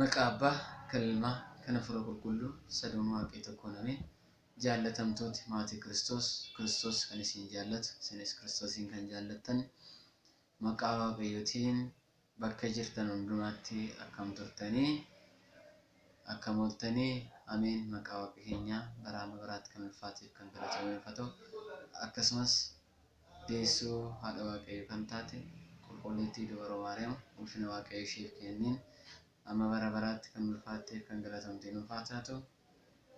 Maqaaba kalma kana fura qulqullu saduun waaqee tokko name jaallatamtooti maatii Kiristoos kan isin jaallatu isinis Kiristoosiin kan jaallattan maqaa waaqayyootiin bakka jirtan hundumaatti akkam turtanii akkam ooltanii ameen maqaa waaqa keenyaa baraama baraatti kan ulfaatiif kan galatamu akkasumas deessoo haadha waaqayyoo kan taate qulqullittii dubara Maariyaam ulfina waaqayyoo isheef kenniin amma bara baraatti kan ulfaattee kan galatamteen ulfaataatu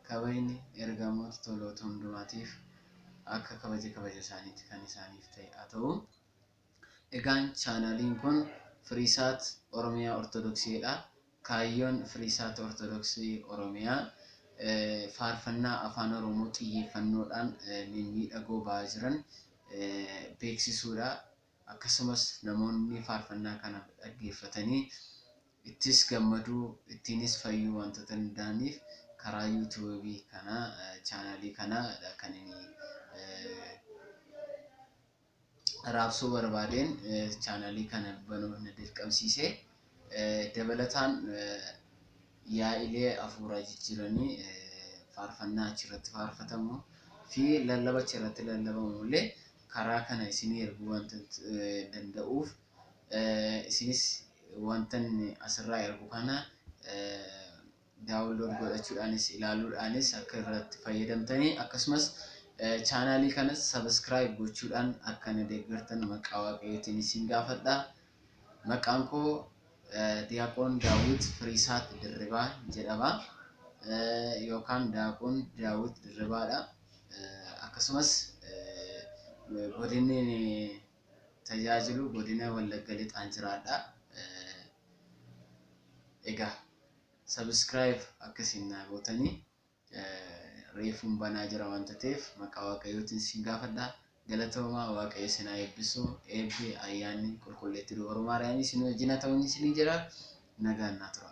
kabajni ergamoota toloota hundumaatiif akka kabaja isaaniitti kan isaaniif ta'e haa ta'u. Egaan chaanaliin kun Firiisaat Oromiyaa Ortodoksiidha. Kaayyoon Firiisaat Ortodoksii Oromiyaa faarfannaa afaan Oromoo xiyyeeffannoodhaan miidhagoo ba'aa jiran beeksisuudha. Akkasumas namoonni faarfannaa kana dhaggeeffatanii ittis gammaduu ittiinis fayyuu wantoota danda'aniif karaa yuutuubii kana chaanalii kana kan inni raabsuu barbaadeen chaanalii kana banuun dirqamsiisee dabalataan yaa'ilee hafuuraa jijjiiranii faarfannaa achirratti faarfatamu fi lallaba achirratti lallabamu illee karaa kana isinii erguu wanta danda'uuf isinis wantan asirraa ergu kana daawunlood godhachuudhaanis ilaaluudhaanis akka irratti fayyadamtanii akkasumas chaanalii kanas sabiskiraayib gochuudhaan akka na deeggartan maqaa waaqayyootiin isin gaafadha. Maqaan koo Diyaaqoon Daawit Firiisaat Dirribaa jedhama yookaan Diyaaqoon Daawit Dirribaadha. Akkasumas godinni tajaajilu godina Wallagga Lixaan jiraadha. Egaa sabiskiraayib akkasiin naa gootanii reefuun banaa jira wanta ta'eef maqaa waaqayyootiin isin gaafadha. Galatoomaa waaqayyo isin haa eebbisu eebbi ayyaanni qulqulleettii dubara Maariyaam isin wajjin haa ta'u isin jira nagaan naa tura.